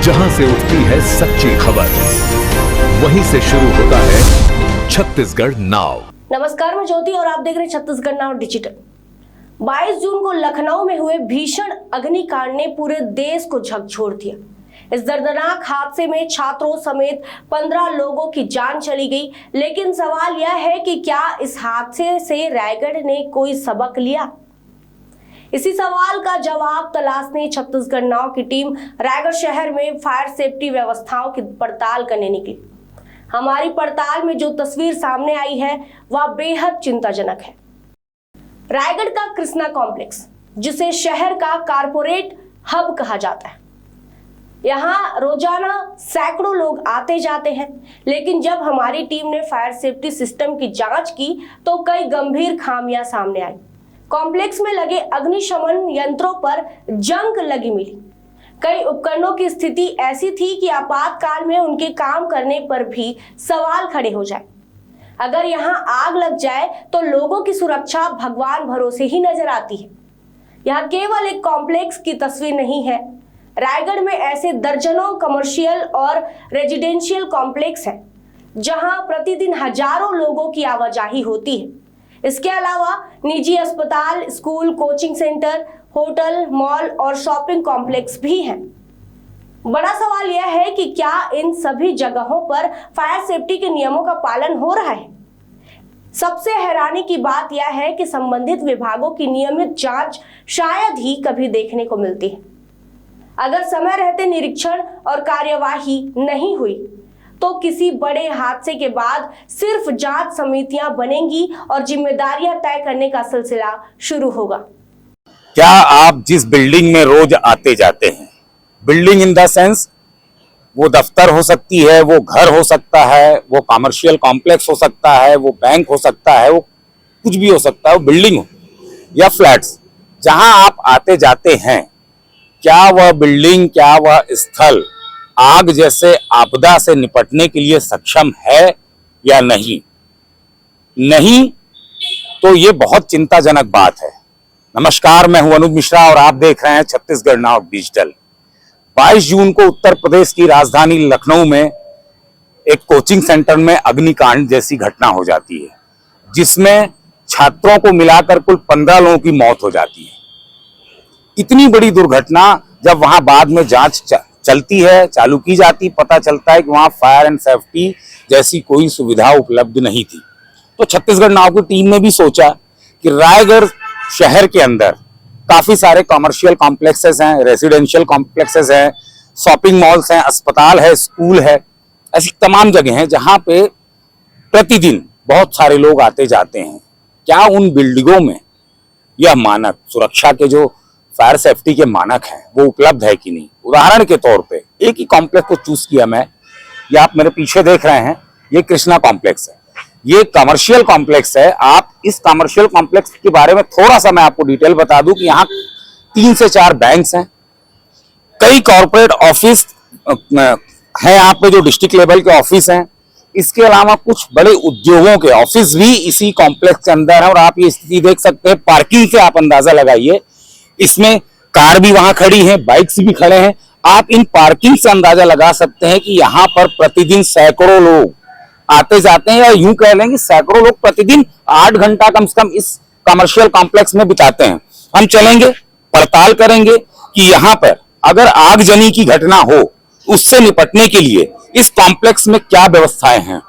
जहां से उठती है सच्ची खबर, वहीं से शुरू होता है छत्तीसगढ़ नाउ। नमस्कार, मैं ज्योति और आप देख रहे हैं छत्तीसगढ़ नाउ डिजिटल। 22 जून को लखनऊ में हुए भीषण अग्निकांड ने पूरे देश को झकझोर दिया। इस दर्दनाक हादसे में छात्रों समेत 15 लोगों की जान चली गई। लेकिन सवाल यह है कि क्या इस हादसे से रायगढ़ ने कोई सबक लिया? इसी सवाल का जवाब तलाशने छत्तीसगढ़ नाउ की टीम रायगढ़ शहर में फायर सेफ्टी व्यवस्थाओं की पड़ताल करने निकली। हमारी पड़ताल में जो तस्वीर सामने आई है वह बेहद चिंताजनक है। रायगढ़ का कृष्णा कॉम्प्लेक्स, जिसे शहर का कारपोरेट हब कहा जाता है, यहाँ रोजाना सैकड़ों लोग आते जाते हैं। लेकिन जब हमारी टीम ने फायर सेफ्टी सिस्टम की जांच की तो कई गंभीर खामियां सामने आई। कॉम्प्लेक्स में लगे अग्निशमन यंत्रों पर जंग लगी मिली। कई उपकरणों की स्थिति ऐसी थी कि आपातकाल में उनके काम करने पर भी सवाल खड़े हो जाए। अगर यहाँ आग लग जाए तो लोगों की सुरक्षा भगवान भरोसे ही नजर आती है। यह केवल एक कॉम्प्लेक्स की तस्वीर नहीं है। रायगढ़ में ऐसे दर्जनों कमर्शियल और रेजिडेंशियल कॉम्प्लेक्स हैं, जहां प्रतिदिन हजारों लोगों की आवाजाही होती है। इसके अलावा निजी अस्पताल, school, coaching centre, hotel, mall और शॉपिंग कॉम्प्लेक्स भी हैं। बड़ा सवाल यह है कि क्या इन सभी जगहों पर फायर सेफ्टी के नियमों का पालन हो रहा है? सबसे हैरानी की बात यह है कि संबंधित विभागों की नियमित जांच शायद ही कभी देखने को मिलती है। अगर समय रहते निरीक्षण और कार्यवाही नहीं हुई तो किसी बड़े हादसे के बाद सिर्फ जांच समितियां बनेंगी और जिम्मेदारियां तय करने का सिलसिला शुरू होगा। क्या आप जिस बिल्डिंग में रोज आते जाते हैं, बिल्डिंग इन द सेंस वो दफ्तर हो सकती है, वो घर हो सकता है, वो कमर्शियल कॉम्प्लेक्स हो सकता है, वो बैंक हो सकता है, वो कुछ भी हो सकता है, वो बिल्डिंग हो या फ्लैट्स, जहां आप आते जाते हैं, क्या वह बिल्डिंग, क्या वह स्थल आग जैसे आपदा से निपटने के लिए सक्षम है या नहीं? नहीं तो ये बहुत चिंताजनक बात है। नमस्कार, मैं हूं अनुज मिश्रा और आप देख रहे हैं छत्तीसगढ़ नाउ डिजिटल। 22 जून को उत्तर प्रदेश की राजधानी लखनऊ में एक कोचिंग सेंटर में अग्निकांड जैसी घटना हो जाती है, जिसमें छात्रों को मिलाकर कुल 15 लोगों की मौत हो जाती है। इतनी बड़ी दुर्घटना जब वहां बाद में जांच चलती है, चालू की जाती, पता चलता है कि वहां फायर एंड सेफ्टी जैसी कोई सुविधा उपलब्ध नहीं थी। तो छत्तीसगढ़ नाउ की टीम ने भी सोचा कि रायगढ़ शहर के अंदर काफी सारे कमर्शियल कॉम्प्लेक्सेस हैं, रेजिडेंशियल कॉम्प्लेक्सेस हैं, शॉपिंग मॉल्स हैं, अस्पताल है, स्कूल है, ऐसी तमाम जगह हैं जहां पे प्रतिदिन बहुत सारे लोग आते जाते हैं। क्या उन बिल्डिंगों में यह मानक सुरक्षा के जो फायर सेफ्टी के मानक हैं वो उपलब्ध है कि नहीं? उदाहरण के तौर पे एक ही कॉम्प्लेक्स को चूज किया मैं, ये आप मेरे पीछे देख रहे हैं, ये कृष्णा कॉम्प्लेक्स है। ये कमर्शियल कॉम्प्लेक्स है। आप इस कमर्शियल कॉम्प्लेक्स के बारे में थोड़ा सा मैं आपको डिटेल बता दूं कि यहाँ 3 से 4 बैंक्स हैं, कई कॉर्पोरेट ऑफिस हैं यहाँ पे जो डिस्ट्रिक्ट लेवल के ऑफिस हैं। इसके अलावा कुछ बड़े उद्योगों के ऑफिस भी इसी कॉम्प्लेक्स के अंदर है। और आप ये स्थिति देख सकते हैं, पार्किंग से आप अंदाजा लगाइए, इसमें कार भी वहां खड़ी हैं, बाइक्स भी खड़े हैं। आप इन पार्किंग से अंदाजा लगा सकते हैं कि यहाँ पर प्रतिदिन सैकड़ों लोग आते जाते हैं, या यूं कह लें कि सैकड़ों लोग प्रतिदिन 8 घंटा कम से कम इस कमर्शियल कॉम्प्लेक्स में बिताते हैं। हम चलेंगे, पड़ताल करेंगे कि यहाँ पर अगर आगजनी की घटना हो, उससे निपटने के लिए इस कॉम्प्लेक्स में क्या व्यवस्थाएं हैं,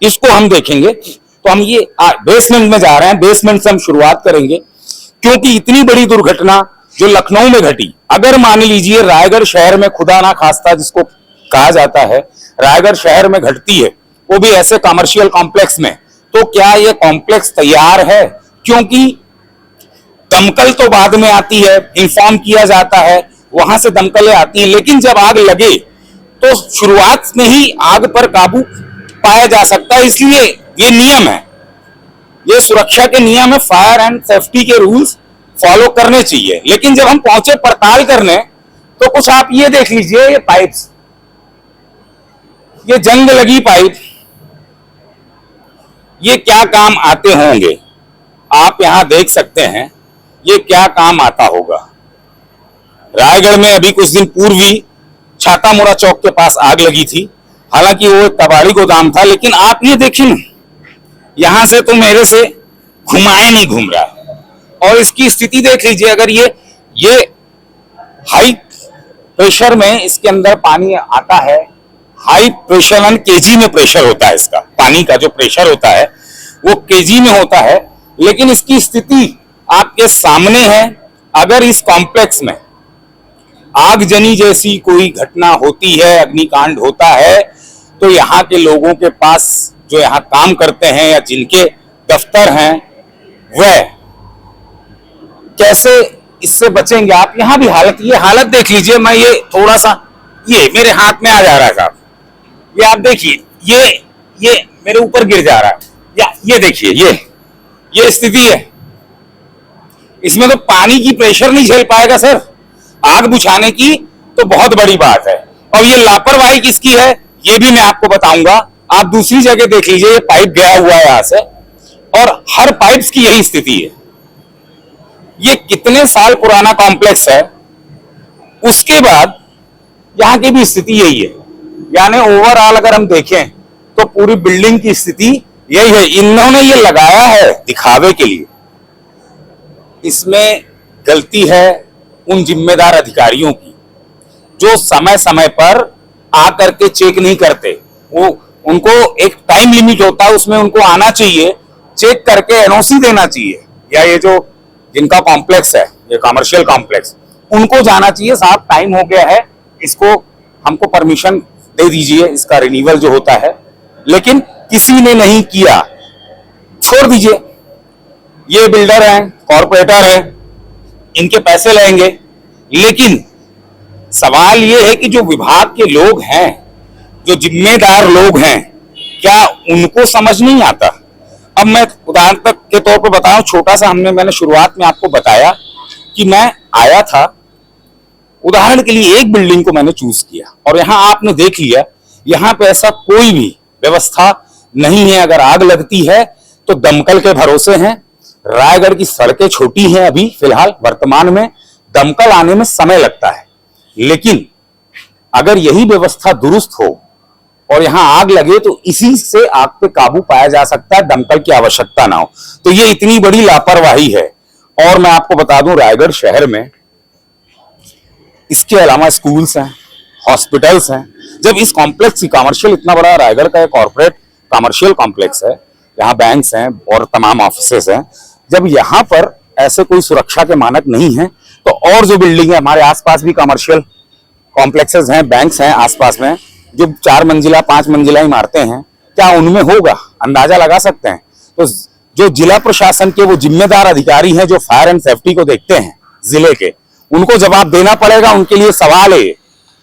इसको हम देखेंगे। तो हम ये बेसमेंट में जा रहे हैं, बेसमेंट से हम शुरुआत करेंगे, क्योंकि इतनी बड़ी दुर्घटना जो लखनऊ में घटी, अगर मान लीजिए रायगढ़ शहर में, खुदा ना खास्ता जिसको कहा जाता है, रायगढ़ शहर में घटती है, वो भी ऐसे कमर्शियल कॉम्प्लेक्स में, तो क्या ये कॉम्प्लेक्स तैयार है? क्योंकि दमकल तो बाद में आती है, इंफॉर्म किया जाता है, वहां से दमकलें आती हैं, लेकिन जब आग लगे तो शुरुआत में ही आग पर काबू पाया जा सकता है। इसलिए ये नियम है, ये सुरक्षा के नियम है, फायर एंड सेफ्टी के रूल्स फॉलो करने चाहिए। लेकिन जब हम पहुंचे पड़ताल करने तो कुछ आप ये देख लीजिए, ये पाइप्स, ये जंग लगी पाइप, ये क्या काम आते होंगे? आप यहां देख सकते हैं, ये क्या काम आता होगा। रायगढ़ में अभी कुछ दिन पूर्व ही छाता मुड़ा चौक के पास आग लगी थी। हालांकि वो एक कबाड़ी गोदाम था, लेकिन आप ये देखिए ना, यहां से तो मेरे से घुमाए नहीं घूम रहा। और इसकी स्थिति देख लीजिए, अगर ये हाई प्रेशर में इसके अंदर पानी आता है, हाई प्रेशर एंड केजी में प्रेशर होता है, इसका पानी का जो प्रेशर होता है वो केजी में होता है, लेकिन इसकी स्थिति आपके सामने है। अगर इस कॉम्प्लेक्स में आगजनी जैसी कोई घटना होती है, अग्निकांड होता है, तो यहाँ के लोगों के पास, जो यहाँ काम करते हैं या जिनके दफ्तर हैं, वह कैसे इससे बचेंगे। आप यहाँ भी ये हालत देख लीजिए। मैं ये थोड़ा सा, ये मेरे हाथ में आ जा रहा है साहब, ये आप देखिए, ये मेरे ऊपर गिर जा रहा है, या ये देखिए, ये स्थिति है। इसमें तो पानी की प्रेशर नहीं झेल पाएगा सर, आग बुझाने की तो बहुत बड़ी बात है। और ये लापरवाही किसकी है ये भी मैं आपको बताऊंगा। आप दूसरी जगह देख लीजिए, ये पाइप गया हुआ है यहां से, और हर पाइप्स की यही स्थिति है। ये कितने साल पुराना कॉम्प्लेक्स है, उसके बाद यहां की भी स्थिति यही है। यानी ओवरऑल अगर हम देखें तो पूरी बिल्डिंग की स्थिति यही है। इन्होंने ये लगाया है दिखावे के लिए। इसमें गलती है उन जिम्मेदार अधिकारियों की, जो समय समय पर आकर के चेक नहीं करते। वो उनको एक टाइम लिमिट होता है, उसमें उनको आना चाहिए, चेक करके एनओसी देना चाहिए। या ये जो जिनका कॉम्प्लेक्स है, ये कमर्शियल कॉम्प्लेक्स, उनको जाना चाहिए, साहब टाइम हो गया है, इसको हमको परमिशन दे दीजिए, इसका रिन्यूअल जो होता है। लेकिन किसी ने नहीं किया, छोड़ दीजिए। ये बिल्डर हैं, कॉर्पोरेटर हैं, इनके पैसे लेंगे। लेकिन सवाल ये है कि जो विभाग के लोग हैं, जो जिम्मेदार लोग हैं, क्या उनको समझ नहीं आता। अब मैं उदाहरण के तौर पर बताऊं, छोटा सा मैंने शुरुआत में आपको बताया कि मैं आया था, उदाहरण के लिए एक बिल्डिंग को मैंने चूज किया, और यहां आपने देख लिया, यहां पे ऐसा कोई भी व्यवस्था नहीं है। अगर आग लगती है तो दमकल के भरोसे हैं। रायगढ़ की सड़कें छोटी हैं, अभी फिलहाल वर्तमान में दमकल आने में समय लगता है। लेकिन अगर यही व्यवस्था दुरुस्त हो और यहां आग लगे तो इसी से आग पे काबू पाया जा सकता है, दमकल की आवश्यकता ना हो। तो ये इतनी बड़ी लापरवाही है। और मैं आपको बता दूं, रायगढ़ शहर में इसके अलावा स्कूल्स हैं, हॉस्पिटल्स हैं। जब इस कॉम्प्लेक्स की, कमर्शियल, इतना बड़ा रायगढ़ का कॉर्पोरेट कमर्शियल कॉम्प्लेक्स है, यहाँ बैंक्स हैं और तमाम ऑफिसेस हैं, जब यहाँ पर ऐसे कोई सुरक्षा के मानक नहीं है, तो और जो बिल्डिंग है, हमारे आसपास भी कमर्शियल कॉम्प्लेक्सेस हैं, बैंक्स हैं आसपास में, जो 4 मंजिला 5 मंजिला इमारतें हैं, क्या उनमें होगा? अंदाजा लगा सकते हैं। तो जो जिला प्रशासन के वो जिम्मेदार अधिकारी हैं, जो फायर एंड सेफ्टी को देखते हैं जिले के, उनको जवाब देना पड़ेगा। उनके लिए सवाल है,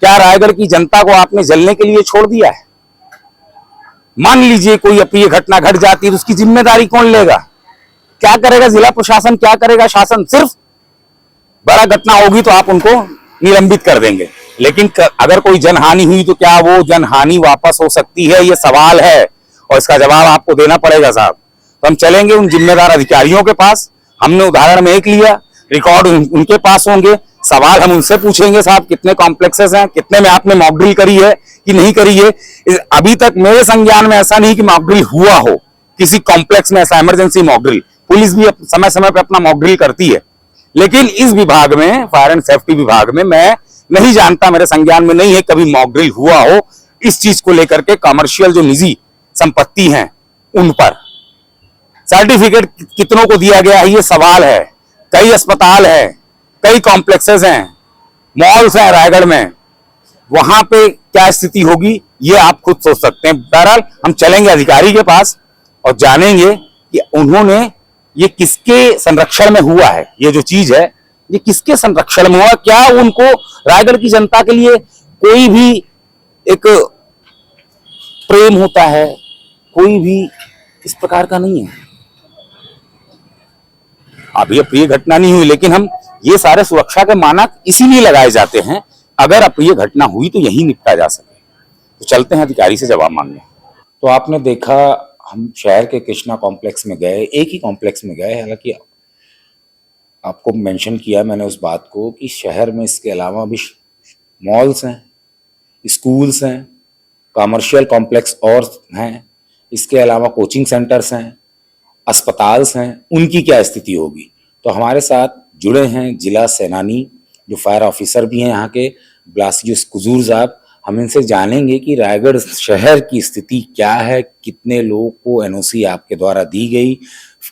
क्या रायगढ़ की जनता को आपने जलने के लिए छोड़ दिया है? मान लीजिए कोई अप्रिय घटना घट जाती है तो उसकी जिम्मेदारी कौन लेगा? क्या करेगा जिला प्रशासन, क्या करेगा शासन? सिर्फ बड़ा घटना होगी तो आप उनको निलंबित कर देंगे, लेकिन अगर कोई जनहानि हुई तो क्या वो जनहानि वापस हो सकती है? ये सवाल है और इसका जवाब आपको देना पड़ेगा साहब। तो हम चलेंगे उन जिम्मेदार अधिकारियों के पास। हमने उदाहरण में एक लिया, रिकॉर्ड उनके पास होंगे, सवाल हम उनसे पूछेंगे, साहब कितने कॉम्प्लेक्सेस हैं, कितने में आपने मॉक ड्रिल करी है कि नहीं करी है? अभी तक मेरे संज्ञान में ऐसा नहीं कि मॉक ड्रिल हुआ हो किसी कॉम्प्लेक्स में, ऐसा इमरजेंसी मॉक ड्रिल। पुलिस भी समय समय पर अपना मॉक ड्रिल करती है, लेकिन इस विभाग में, फायर एंड सेफ्टी विभाग में, मैं नहीं जानता, मेरे संज्ञान में नहीं है कभी मॉक ड्रिल हुआ हो इस चीज को लेकर के। कमर्शियल जो निजी संपत्ति हैं उन पर सर्टिफिकेट कितनों को दिया गया है, ये सवाल है। कई अस्पताल है, कई कॉम्प्लेक्सेस हैं, मॉल्स हैं रायगढ़ में, वहां पे क्या स्थिति होगी ये आप खुद सोच सकते हैं। बहरहाल हम चलेंगे अधिकारी के पास और जानेंगे कि उन्होंने ये किसके संरक्षण में हुआ है, ये जो चीज है ये किसके संरक्षण में हुआ। क्या उनको रायगढ़ की जनता के लिए कोई भी एक प्रेम होता है? कोई भी इस प्रकार का नहीं है। अभी अप्रिय घटना नहीं हुई, लेकिन हम ये सारे सुरक्षा के मानक इसीलिए लगाए जाते हैं, अगर अप्रिय घटना हुई तो यही निपटा जा सके। तो चलते हैं अधिकारी से जवाब मांगने। तो आपने देखा, हम शहर के कृष्णा कॉम्प्लेक्स में गए, एक ही कॉम्प्लेक्स में गए। हालांकि आपको मेंशन किया मैंने उस बात को कि शहर में इसके अलावा भी मॉल्स हैं, स्कूल्स हैं, कमर्शियल कॉम्प्लेक्स और हैं, इसके अलावा कोचिंग सेंटर्स हैं, अस्पताल्स हैं, उनकी क्या स्थिति होगी। तो हमारे साथ जुड़े हैं जिला सेनानी जो फायर ऑफिसर भी हैं यहाँ के, ब्लासियुस कुजूर साहब। हम इनसे जानेंगे कि रायगढ़ शहर की स्थिति क्या है, कितने लोगों को एनओसी आपके द्वारा दी गई,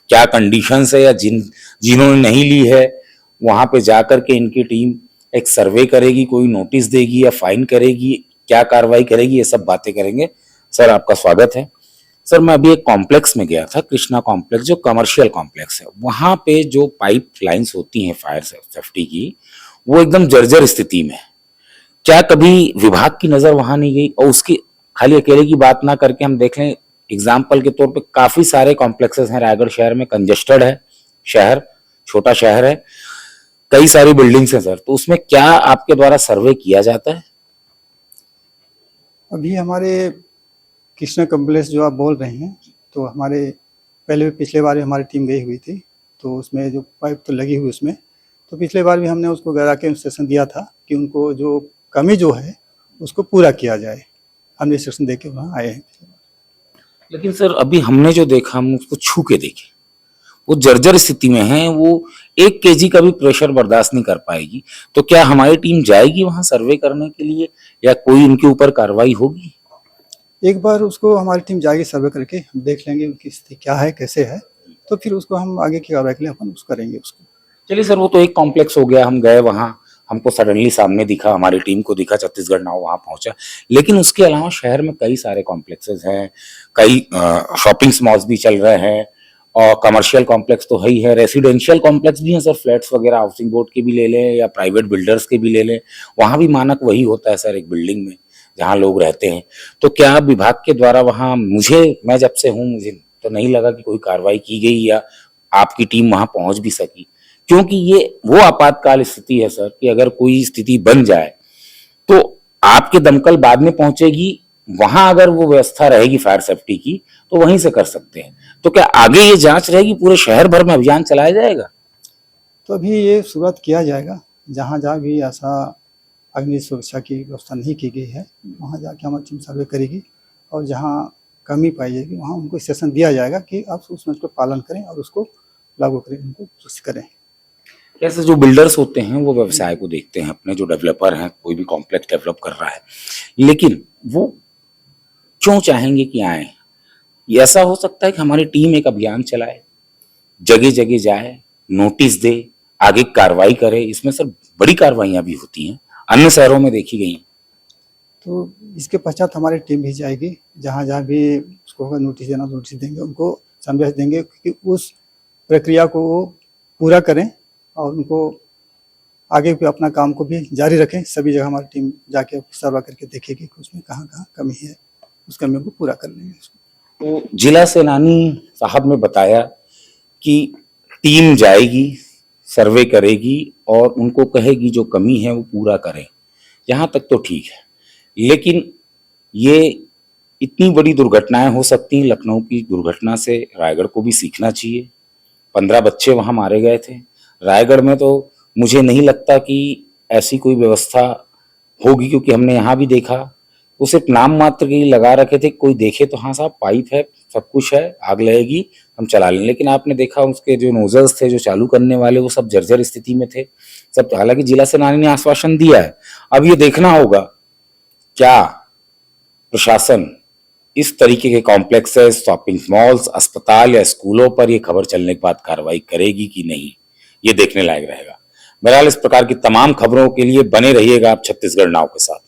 क्या कंडीशंस है, या जिन्होंने नहीं ली है वहां पे जाकर के इनकी टीम एक सर्वे करेगी, कोई नोटिस देगी या फाइन करेगी, क्या कार्रवाई करेगी, ये सब बातें करेंगे। सर आपका स्वागत है। सर मैं अभी एक कॉम्प्लेक्स में गया था, कृष्णा कॉम्प्लेक्स, जो कमर्शियल कॉम्प्लेक्स है। वहां पे जो पाइप लाइंस होती हैं फायर सेफ्टी की, वो एकदम जर्जर स्थिति में है। क्या कभी विभाग की नजर वहां नहीं गई? और उसकी खाली अकेले की बात ना करके हम देख लें, एग्जाम्पल के तौर पे काफी सारे कॉम्प्लेक्सेस हैं रायगढ़ शहर में, कंजेस्टेड है शहर, छोटा शहर है, कई सारी बिल्डिंग्स हैं सर, तो उसमें क्या आपके द्वारा सर्वे किया जाता है? अभी हमारे कृष्णा कॉम्प्लेक्स जो आप बोल रहे हैं, तो हमारे पिछले बार भी हमारी टीम गई हुई थी, तो उसमें जो पाइप तो लगी हुई उसमें, तो पिछले बार भी हमने उसको गरा के इंस्ट्रक्शन दिया था कि उनको जो कमी जो है उसको पूरा किया जाए। हमने इंस्ट्रक्शन दे के वहाँ आए हैं। लेकिन सर अभी हमने जो देखा, हम उसको छू के देखे, वो जर्जर स्थिति में है, वो 1 kg का भी प्रेशर बर्दाश्त नहीं कर पाएगी। तो क्या हमारी टीम जाएगी वहां सर्वे करने के लिए, या कोई उनके ऊपर कार्रवाई होगी? एक बार उसको हमारी टीम जाएगी, सर्वे करके हम देख लेंगे उनकी स्थिति क्या है, कैसे है, तो फिर उसको हम आगे की कार्रवाई के लिए अपन उसको करेंगे उसको। चलिए सर, वो तो एक कॉम्प्लेक्स हो गया, हम गए वहां, हमको सडनली सामने दिखा, हमारी टीम को दिखा, छत्तीसगढ़ नाउ वहां पहुंचा। लेकिन उसके अलावा शहर में कई सारे कॉम्प्लेक्सेस हैं, कई शॉपिंग मॉल्स भी चल रहे हैं, और कमर्शियल कॉम्प्लेक्स तो है ही है, रेसिडेंशियल कॉम्प्लेक्स भी हैं सर, फ्लैट्स वगैरह हाउसिंग बोर्ड के भी ले लें या प्राइवेट बिल्डर्स के भी ले लें, वहां भी मानक वही होता है सर, एक बिल्डिंग में जहाँ लोग रहते हैं। तो क्या विभाग के द्वारा वहां, मैं जब से हूँ मुझे तो नहीं लगा कि कोई कार्रवाई की गई या आपकी टीम वहां पहुंच भी सकी, क्योंकि ये वो आपातकाल स्थिति है सर कि अगर कोई स्थिति बन जाए तो आपके दमकल बाद में पहुंचेगी, वहां अगर वो व्यवस्था रहेगी फायर सेफ्टी की तो वहीं से कर सकते हैं। तो क्या आगे ये जांच रहेगी, पूरे शहर भर में अभियान चलाया जाएगा? तो अभी ये शुरुआत किया जाएगा, जहाँ जहाँ भी ऐसा अग्नि सुरक्षा की व्यवस्था नहीं की गई है वहाँ जाके हमारी टीम सर्वे करेगी, और जहाँ कमी पाई जाएगी वहाँ उनको इंस्ट्रक्शन दिया जाएगा कि आप उसमें उसको पालन करें और उसको लागू करें, उनको करें। ऐसे जो बिल्डर्स होते हैं वो व्यवसाय को देखते हैं अपने, जो डेवलपर हैं, कोई भी कॉम्प्लेक्स डेवलप कर रहा है, लेकिन वो क्यों चाहेंगे कि आए? ऐसा हो सकता है कि हमारी टीम एक अभियान चलाए, जगह जगह जाए, नोटिस दे, आगे कार्रवाई करे। इसमें सर बड़ी कार्रवाइयां भी होती हैं, अन्य शहरों में देखी गई हैं। तो इसके पश्चात हमारी टीम भी जाएगी, जहाँ जहाँ भी उसको होगा नोटिस देना, नोटिस देंगे, उनको संदेश देंगे कि उस प्रक्रिया को वो पूरा करें और उनको आगे भी अपना काम को भी जारी रखें। सभी जगह हमारी टीम जाके सर्वे करके देखेगी कि उसमें कहाँ कहाँ कमी है, उस कमी को पूरा कर लेंगे। तो जिला सेनानी साहब ने बताया कि टीम जाएगी, सर्वे करेगी और उनको कहेगी जो कमी है वो पूरा करें। यहाँ तक तो ठीक है, लेकिन ये इतनी बड़ी दुर्घटनाएं हो सकती हैं। लखनऊ की दुर्घटना से रायगढ़ को भी सीखना चाहिए। 15 बच्चे वहां मारे गए थे। रायगढ़ में तो मुझे नहीं लगता कि ऐसी कोई व्यवस्था होगी, क्योंकि हमने यहाँ भी देखा, वो सिर्फ नाम मात्र के लिए लगा रखे थे, कोई देखे तो हाँ साहब पाइप है, सब कुछ है, आग लगेगी हम चला लें। लेकिन आपने देखा उसके जो नोजल्स थे, जो चालू करने वाले, वो सब जर्जर स्थिति में थे सब। हालांकि जिला सेनानी ने आश्वासन दिया है, अब ये देखना होगा क्या प्रशासन इस तरीके के कॉम्प्लेक्सेस, शॉपिंग मॉल्स, अस्पताल या स्कूलों पर ये खबर चलने के बाद कार्रवाई करेगी कि नहीं, ये देखने लायक रहेगा। बहरहाल इस प्रकार की तमाम खबरों के लिए बने रहिएगा आप छत्तीसगढ़ नाउ के साथ।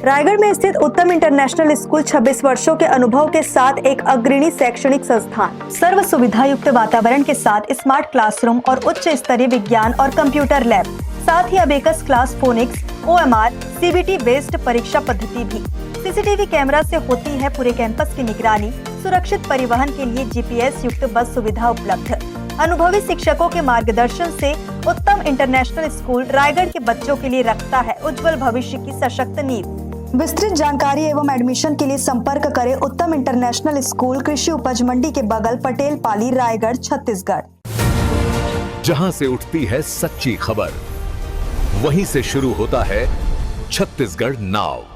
रायगढ़ में स्थित उत्तम इंटरनेशनल स्कूल 26 वर्षों के अनुभव के साथ एक अग्रणी शैक्षणिक संस्थान, सर्व सुविधा युक्त वातावरण के साथ स्मार्ट क्लासरूम और उच्च स्तरीय विज्ञान और कंप्यूटर लैब, साथ ही abacus class, phonics, OMR, CBT based परीक्षा पद्धति भी। सीसीटीवी कैमरा से होती है पूरे कैंपस की निगरानी। सुरक्षित परिवहन के लिए जीपीएस युक्त बस सुविधा उपलब्ध। अनुभवी शिक्षकों के मार्गदर्शन से उत्तम इंटरनेशनल स्कूल रायगढ़ के बच्चों के लिए रखता है उज्जवल भविष्य की सशक्त नींव। विस्तृत जानकारी एवं एडमिशन के लिए संपर्क करें उत्तम इंटरनेशनल स्कूल, कृषि उपज मंडी के बगल, पटेल पाली, रायगढ़, छत्तीसगढ़। जहां से उठती है सच्ची खबर, वहीं से शुरू होता है छत्तीसगढ़ नाव।